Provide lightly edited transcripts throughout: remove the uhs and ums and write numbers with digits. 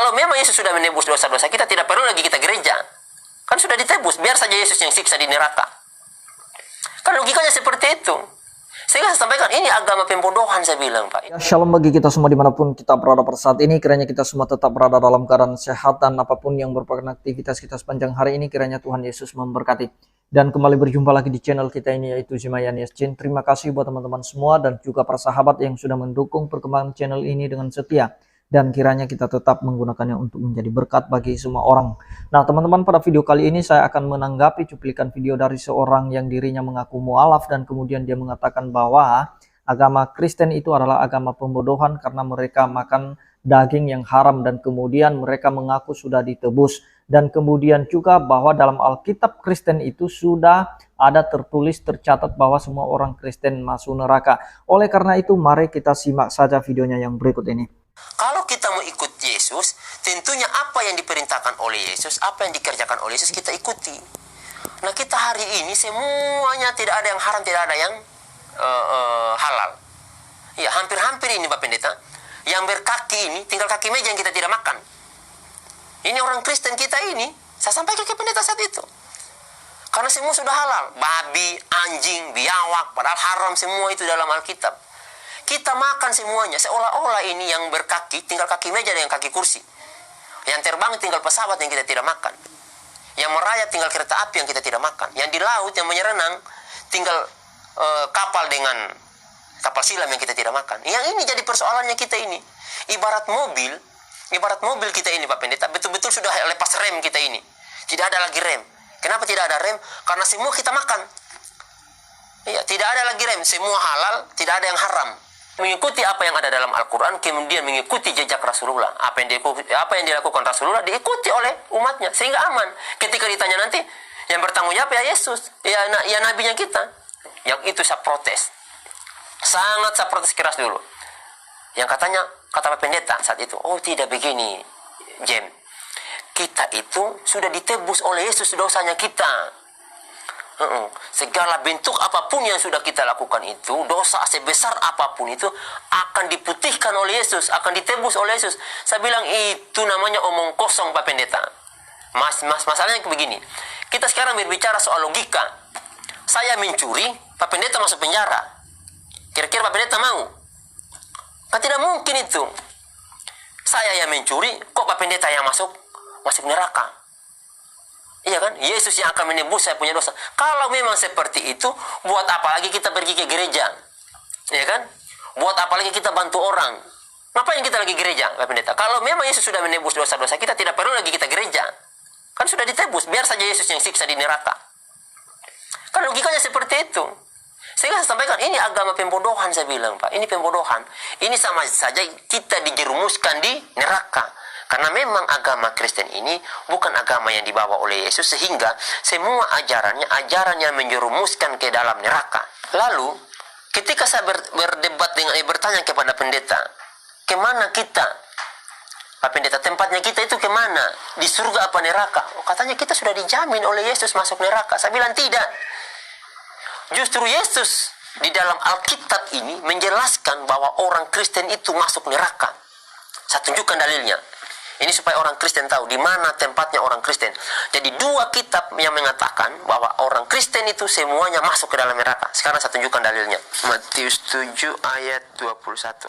Kalau memang Yesus sudah menebus dosa-dosa kita, tidak perlu lagi kita gereja. Kan sudah ditebus, biar saja Yesus yang siksa di neraka. Kan logikanya seperti itu. Sehingga saya sampaikan, ini agama pembodohan, saya bilang, Pak. Ya, shalom bagi kita semua dimanapun kita berada pada saat ini. Kiranya kita semua tetap berada dalam keadaan sehat dan apapun yang merupakan aktivitas kita sepanjang hari ini, kiranya Tuhan Yesus memberkati. Dan kembali berjumpa lagi di channel kita ini, yaitu Zimayan Yasin. Terima kasih buat teman-teman semua dan juga para sahabat yang sudah mendukung perkembangan channel ini dengan setia. Dan kiranya kita tetap menggunakannya untuk menjadi berkat bagi semua orang. Nah teman-teman, pada video kali ini saya akan menanggapi cuplikan video dari seorang yang dirinya mengaku mualaf dan kemudian dia mengatakan bahwa agama Kristen itu adalah agama pembodohan karena mereka makan daging yang haram dan kemudian mereka mengaku sudah ditebus. Dan kemudian juga bahwa dalam Alkitab Kristen itu sudah ada tercatat bahwa semua orang Kristen masuk neraka. Oleh karena itu mari kita simak saja videonya yang berikut ini. Kalau kita mau ikut Yesus, tentunya apa yang diperintahkan oleh Yesus, apa yang dikerjakan oleh Yesus, kita ikuti. Nah kita hari ini semuanya tidak ada yang haram, tidak ada yang halal. Ya hampir-hampir ini Pak Pendeta. Yang berkaki ini, tinggal kaki meja yang kita tidak makan. Ini orang Kristen kita ini, saya sampaikan ke pendeta saat itu. Karena semua sudah halal. Babi, anjing, biawak, padahal haram semua itu dalam Alkitab. Kita makan semuanya, seolah-olah ini yang berkaki, tinggal kaki meja dan kaki kursi. Yang terbang tinggal pesawat yang kita tidak makan. Yang merayap tinggal kereta api yang kita tidak makan. Yang di laut, yang menyerenang, tinggal kapal dengan kapal silam yang kita tidak makan. Yang ini jadi persoalannya kita ini. Ibarat mobil kita ini Pak Pendeta, betul-betul sudah lepas rem kita ini. Tidak ada lagi rem. Kenapa tidak ada rem? Karena semua kita makan. Iya, tidak ada lagi rem, semua halal, tidak ada yang haram. Mengikuti apa yang ada dalam Al-Quran, kemudian mengikuti jejak Rasulullah. Apa yang dilakukan Rasulullah diikuti oleh umatnya, sehingga aman. Ketika ditanya nanti, yang bertanggung jawab ya Yesus, ya nabinya kita. Yang itu saya protes. Sangat saya protes keras dulu. Yang katanya, kata Pak Pendeta saat itu, oh tidak begini, Jem. Kita itu sudah ditebus oleh Yesus dosanya kita. Segala bentuk apapun yang sudah kita lakukan itu, dosa sebesar apapun itu akan diputihkan oleh Yesus, akan ditebus oleh Yesus. Saya bilang itu namanya omong kosong Pak Pendeta. Masalahnya begini. Kita sekarang berbicara soal logika. Saya mencuri, Pak Pendeta masuk penjara. Kira-kira Pak Pendeta mau? Kan tidak mungkin itu. Saya yang mencuri, kok Pak Pendeta yang masuk neraka? Iya kan? Yesus yang akan menebus saya punya dosa. Kalau memang seperti itu, buat apa lagi kita pergi ke gereja? Iya kan? Buat apa lagi kita bantu orang? Ngapain kita lagi gereja, Pak Pendeta? Kalau memang Yesus sudah menebus dosa-dosa kita, tidak perlu lagi kita gereja. Kan sudah ditebus, biar saja Yesus yang siksa di neraka. Kan logikanya seperti itu. Sehingga saya sampaikan, ini agama pembodohan, saya bilang, Pak. Ini pembodohan. Ini sama saja kita dijerumuskan di neraka. Karena memang agama Kristen ini bukan agama yang dibawa oleh Yesus, sehingga semua ajarannya ajaran yang menjerumuskan ke dalam neraka. Lalu ketika saya berdebat bertanya kepada pendeta, kemana kita? Pak Pendeta, tempatnya kita itu kemana? Di surga apa neraka? Oh, katanya kita sudah dijamin oleh Yesus masuk neraka. Saya bilang tidak. Justru Yesus di dalam Alkitab ini menjelaskan bahwa orang Kristen itu masuk neraka. Saya tunjukkan dalilnya. Ini supaya orang Kristen tahu di mana tempatnya orang Kristen. Jadi dua kitab yang mengatakan bahwa orang Kristen itu semuanya masuk ke dalam neraka. Sekarang saya tunjukkan dalilnya. Matius 7 ayat 21.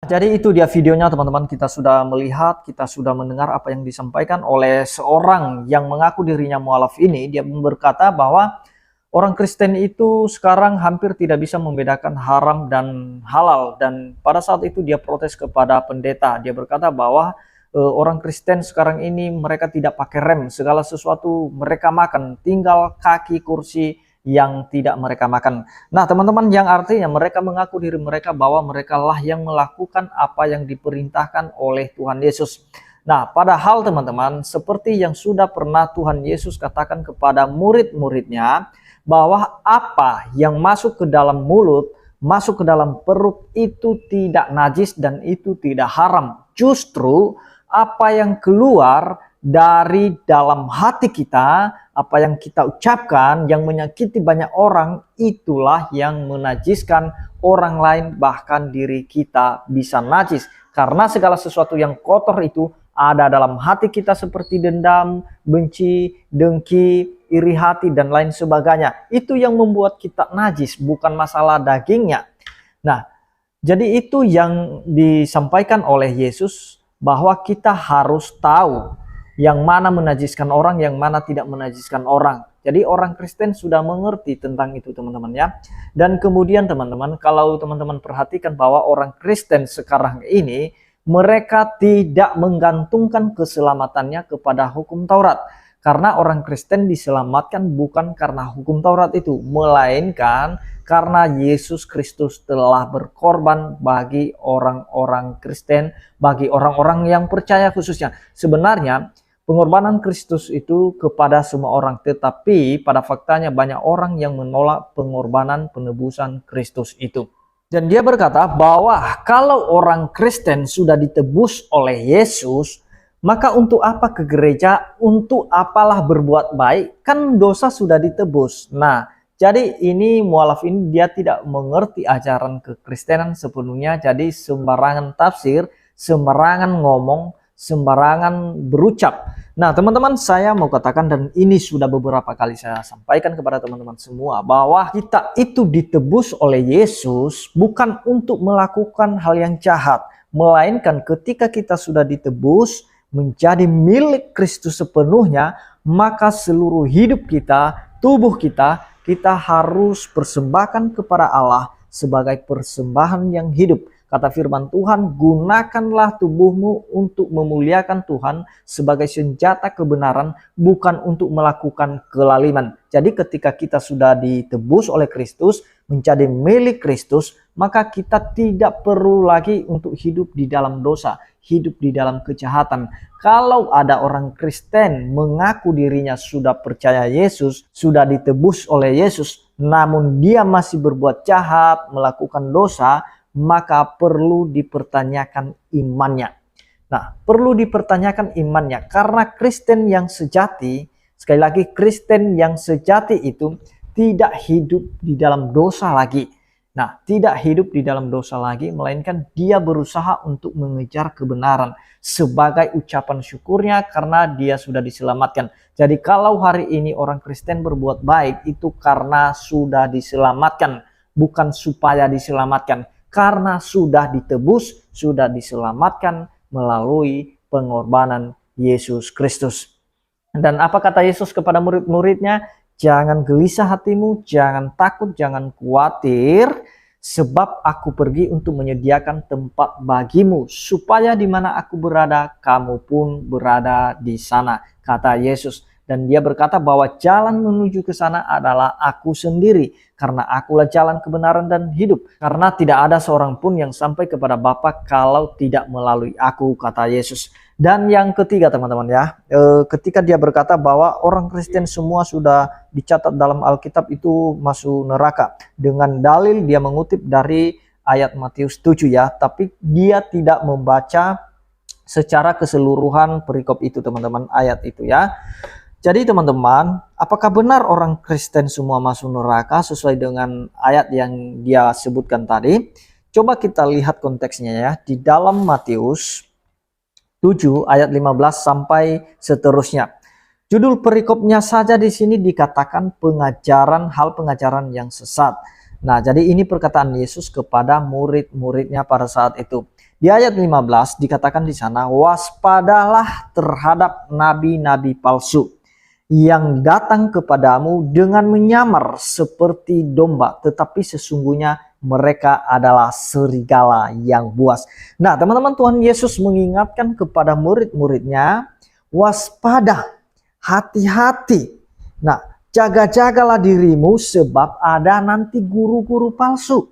Jadi itu dia videonya teman-teman, kita sudah melihat, kita sudah mendengar apa yang disampaikan oleh seorang yang mengaku dirinya mualaf ini. Dia berkata bahwa orang Kristen itu sekarang hampir tidak bisa membedakan haram dan halal. Dan pada saat itu dia protes kepada pendeta. Dia berkata bahwa orang Kristen sekarang ini mereka tidak pakai rem. Segala sesuatu mereka makan, tinggal kaki kursi yang tidak mereka makan. Nah teman-teman, yang artinya mereka mengaku diri mereka bahwa mereka lah yang melakukan apa yang diperintahkan oleh Tuhan Yesus. Nah padahal teman-teman, seperti yang sudah pernah Tuhan Yesus katakan kepada murid-muridnya, bahwa apa yang masuk ke dalam mulut, masuk ke dalam perut itu tidak najis dan itu tidak haram. Justru apa yang keluar dari dalam hati kita, apa yang kita ucapkan yang menyakiti banyak orang, itulah yang menajiskan orang lain, bahkan diri kita bisa najis. Karena segala sesuatu yang kotor itu ada dalam hati kita seperti dendam, benci, dengki, iri hati, dan lain sebagainya. Itu yang membuat kita najis, bukan masalah dagingnya. Nah, jadi itu yang disampaikan oleh Yesus, bahwa kita harus tahu yang mana menajiskan orang, yang mana tidak menajiskan orang. Jadi orang Kristen sudah mengerti tentang itu, teman-teman ya. Dan kemudian teman-teman, kalau teman-teman perhatikan bahwa orang Kristen sekarang ini, mereka tidak menggantungkan keselamatannya kepada hukum Taurat. Karena orang Kristen diselamatkan bukan karena hukum Taurat itu, melainkan karena Yesus Kristus telah berkorban bagi orang-orang Kristen, bagi orang-orang yang percaya khususnya. Sebenarnya pengorbanan Kristus itu kepada semua orang, tetapi pada faktanya banyak orang yang menolak pengorbanan penebusan Kristus itu. Dan dia berkata bahwa kalau orang Kristen sudah ditebus oleh Yesus, maka untuk apa ke gereja? Untuk apalah berbuat baik? Kan dosa sudah ditebus. Nah, jadi ini mualaf ini dia tidak mengerti ajaran kekristenan sepenuhnya. Jadi sembarangan tafsir, sembarangan ngomong, sembarangan berucap. Nah, teman-teman, saya mau katakan, dan ini sudah beberapa kali saya sampaikan kepada teman-teman semua, bahwa kita itu ditebus oleh Yesus bukan untuk melakukan hal yang jahat, melainkan ketika kita sudah ditebus menjadi milik Kristus sepenuhnya, maka seluruh hidup kita, tubuh kita, kita harus persembahkan kepada Allah sebagai persembahan yang hidup. Kata firman Tuhan, gunakanlah tubuhmu untuk memuliakan Tuhan sebagai senjata kebenaran, bukan untuk melakukan kelaliman. Jadi ketika kita sudah ditebus oleh Kristus, menjadi milik Kristus, maka kita tidak perlu lagi untuk hidup di dalam dosa, hidup di dalam kejahatan. Kalau ada orang Kristen mengaku dirinya sudah percaya Yesus, sudah ditebus oleh Yesus, namun dia masih berbuat jahat, melakukan dosa, maka perlu dipertanyakan imannya. Nah, perlu dipertanyakan imannya, karena Kristen yang sejati, sekali lagi, Kristen yang sejati itu tidak hidup di dalam dosa lagi. Nah, tidak hidup di dalam dosa lagi, melainkan dia berusaha untuk mengejar kebenaran sebagai ucapan syukurnya karena dia sudah diselamatkan. Jadi kalau hari ini orang Kristen berbuat baik, itu karena sudah diselamatkan, bukan supaya diselamatkan. Karena sudah ditebus, sudah diselamatkan melalui pengorbanan Yesus Kristus. Dan apa kata Yesus kepada murid-muridnya? Jangan gelisah hatimu, jangan takut, jangan khawatir, sebab aku pergi untuk menyediakan tempat bagimu, supaya di mana aku berada, kamu pun berada di sana, kata Yesus. Dan dia berkata bahwa jalan menuju ke sana adalah aku sendiri. Karena akulah jalan kebenaran dan hidup. Karena tidak ada seorang pun yang sampai kepada Bapa kalau tidak melalui aku, kata Yesus. Dan yang ketiga teman-teman ya, ketika dia berkata bahwa orang Kristen semua sudah dicatat dalam Alkitab itu masuk neraka. Dengan dalil dia mengutip dari ayat Matius 7 ya. Tapi dia tidak membaca secara keseluruhan perikop itu teman-teman, ayat itu ya. Jadi teman-teman, apakah benar orang Kristen semua masuk neraka sesuai dengan ayat yang dia sebutkan tadi? Coba kita lihat konteksnya ya. Di dalam Matius 7 ayat 15 sampai seterusnya. Judul perikopnya saja di sini dikatakan hal pengajaran yang sesat. Nah, jadi ini perkataan Yesus kepada murid-muridnya pada saat itu. Di ayat 15 dikatakan di sana, waspadalah terhadap nabi-nabi palsu yang datang kepadamu dengan menyamar seperti domba, tetapi sesungguhnya mereka adalah serigala yang buas. Nah teman-teman, Tuhan Yesus mengingatkan kepada murid-muridnya, waspada, hati-hati. Nah, jaga-jagalah dirimu sebab ada nanti guru-guru palsu,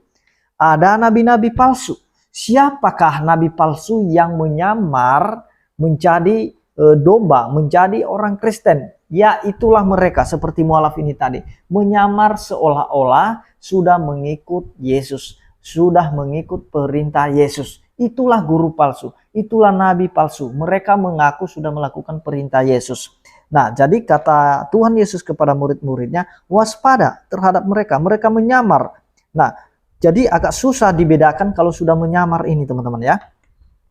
ada nabi-nabi palsu. Siapakah nabi palsu yang menyamar menjadi domba, menjadi orang Kristen? Ya, itulah mereka seperti mualaf ini tadi, menyamar seolah-olah sudah mengikut Yesus, sudah mengikut perintah Yesus. Itulah guru palsu, itulah nabi palsu. Mereka mengaku sudah melakukan perintah Yesus. Nah, jadi kata Tuhan Yesus kepada murid-muridnya, waspada terhadap mereka, mereka menyamar. Nah, Jadi agak susah dibedakan kalau sudah menyamar ini teman-teman ya.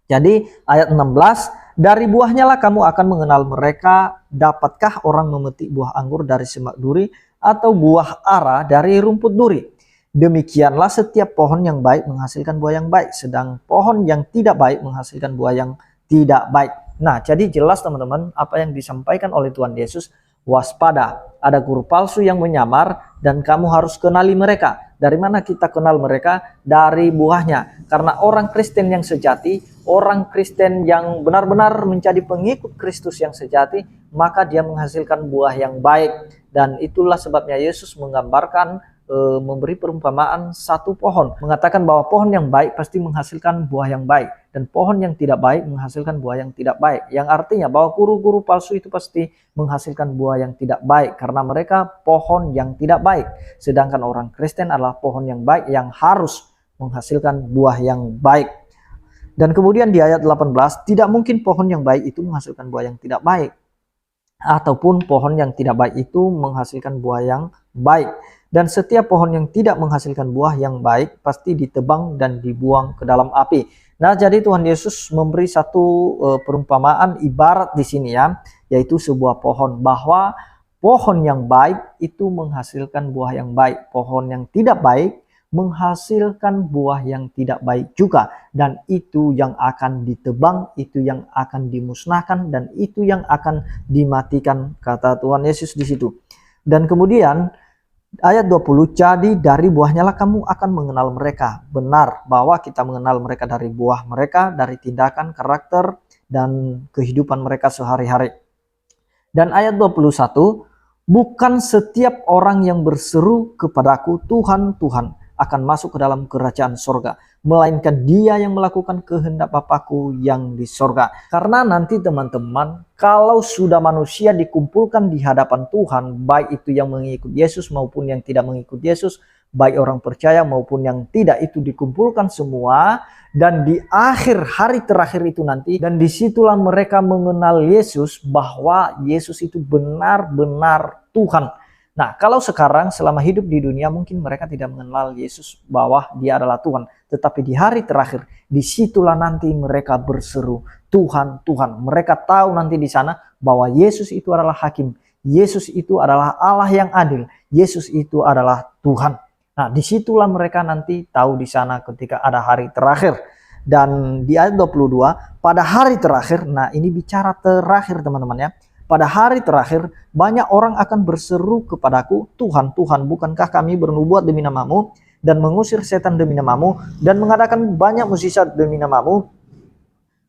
Jadi ayat 16, dari buahnya lah kamu akan mengenal mereka. Dapatkah orang memetik buah anggur dari semak duri atau buah ara dari rumput duri? Demikianlah setiap pohon yang baik menghasilkan buah yang baik, sedang pohon yang tidak baik menghasilkan buah yang tidak baik. Nah, jadi jelas teman-teman apa yang disampaikan oleh Tuhan Yesus, waspada, ada guru palsu yang menyamar dan kamu harus kenali mereka. Dari mana kita kenal mereka? Dari buahnya. Karena orang Kristen yang sejati, orang Kristen yang benar-benar menjadi pengikut Kristus yang sejati, maka dia menghasilkan buah yang baik. Dan itulah sebabnya Yesus menggambarkan, memberi perumpamaan satu pohon, mengatakan bahwa pohon yang baik pasti menghasilkan buah yang baik, dan pohon yang tidak baik menghasilkan buah yang tidak baik, yang artinya bahwa guru-guru palsu itu pasti menghasilkan buah yang tidak baik karena mereka pohon yang tidak baik, sedangkan orang Kristen adalah pohon yang baik yang harus menghasilkan buah yang baik. Dan kemudian di ayat 18, tidak mungkin pohon yang baik itu menghasilkan buah yang tidak baik, ataupun pohon yang tidak baik itu menghasilkan buah yang baik. Dan setiap pohon yang tidak menghasilkan buah yang baik pasti ditebang dan dibuang ke dalam api. Nah, jadi Tuhan Yesus memberi satu perumpamaan ibarat di sini ya, yaitu sebuah pohon, bahwa pohon yang baik itu menghasilkan buah yang baik, pohon yang tidak baik menghasilkan buah yang tidak baik juga, dan itu yang akan ditebang, itu yang akan dimusnahkan, dan itu yang akan dimatikan, kata Tuhan Yesus di situ. Dan kemudian ayat 20, jadi dari buahnya lah kamu akan mengenal mereka. Benar bahwa kita mengenal mereka dari buah mereka, dari tindakan, karakter, dan kehidupan mereka sehari-hari. Dan ayat 21, bukan setiap orang yang berseru kepadaku Tuhan, Tuhan akan masuk ke dalam kerajaan sorga, melainkan dia yang melakukan kehendak Bapakku yang di sorga. Karena nanti teman-teman, kalau sudah manusia dikumpulkan di hadapan Tuhan, baik itu yang mengikut Yesus maupun yang tidak mengikut Yesus, baik orang percaya maupun yang tidak, itu dikumpulkan semua. Dan di akhir hari terakhir itu nanti, dan disitulah mereka mengenal Yesus, bahwa Yesus itu benar-benar Tuhan. Nah, kalau sekarang selama hidup di dunia mungkin mereka tidak mengenal Yesus bahwa dia adalah Tuhan. Tetapi di hari terakhir, disitulah nanti mereka berseru, Tuhan, Tuhan. Mereka tahu nanti di sana bahwa Yesus itu adalah hakim. Yesus itu adalah Allah yang adil. Yesus itu adalah Tuhan. Nah, disitulah mereka nanti tahu di sana ketika ada hari terakhir. Dan di ayat 22, pada hari terakhir, nah ini bicara terakhir teman-teman ya. Pada hari terakhir, banyak orang akan berseru kepadaku, Tuhan, Tuhan, bukankah kami bernubuat demi namamu, dan mengusir setan demi namamu, dan mengadakan banyak mukjizat demi namamu?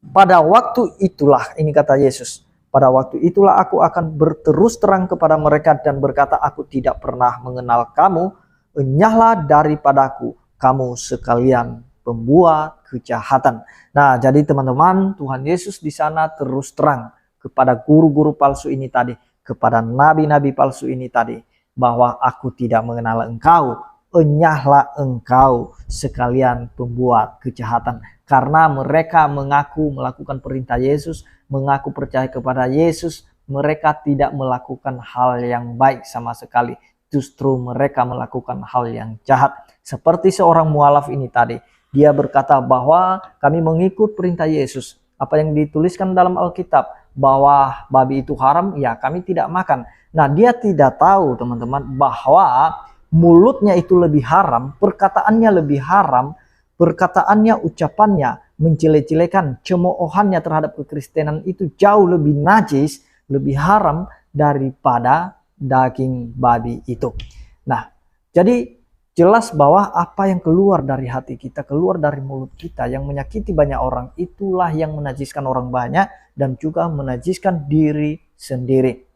Pada waktu itulah, ini kata Yesus, pada waktu itulah aku akan berterus terang kepada mereka dan berkata, aku tidak pernah mengenal kamu, enyahlah daripadaku, kamu sekalian pembuat kejahatan. Nah, jadi teman-teman, Tuhan Yesus di sana terus terang kepada guru-guru palsu ini tadi, kepada nabi-nabi palsu ini tadi, bahwa aku tidak mengenal engkau, enyahlah engkau sekalian pembuat kejahatan. Karena mereka mengaku melakukan perintah Yesus, mengaku percaya kepada Yesus, mereka tidak melakukan hal yang baik sama sekali. Justru mereka melakukan hal yang jahat. Seperti seorang mualaf ini tadi, dia berkata bahwa kami mengikut perintah Yesus. Apa yang dituliskan dalam Alkitab, bahwa babi itu haram, ya kami tidak makan. Nah, dia tidak tahu teman-teman bahwa mulutnya itu lebih haram, perkataannya lebih haram, perkataannya, ucapannya, menjelek-jelekan, cemoohannya terhadap kekristenan itu jauh lebih najis, lebih haram daripada daging babi itu. Nah, jadi jelas bahwa apa yang keluar dari hati kita, keluar dari mulut kita yang menyakiti banyak orang, itulah yang menajiskan orang banyak dan juga menajiskan diri sendiri.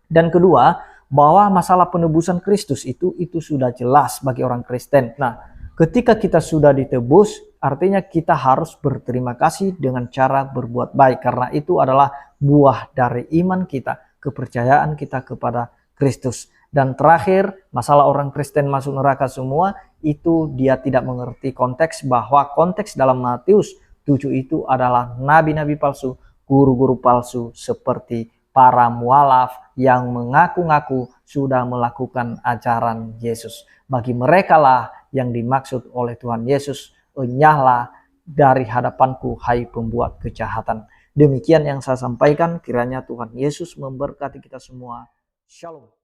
Dan kedua, bahwa masalah penebusan Kristus itu sudah jelas bagi orang Kristen. Nah, ketika kita sudah ditebus, artinya kita harus berterima kasih dengan cara berbuat baik, karena itu adalah buah dari iman kita, kepercayaan kita kepada Kristus. Dan terakhir, masalah orang Kristen masuk neraka semua, itu dia tidak mengerti konteks, bahwa konteks dalam Matius 7 itu adalah nabi-nabi palsu, guru-guru palsu seperti para mualaf yang mengaku-ngaku sudah melakukan ajaran Yesus. Bagi mereka lah yang dimaksud oleh Tuhan Yesus, enyahlah dari hadapanku hai pembuat kejahatan. Demikian yang saya sampaikan, kiranya Tuhan Yesus memberkati kita semua. Shalom.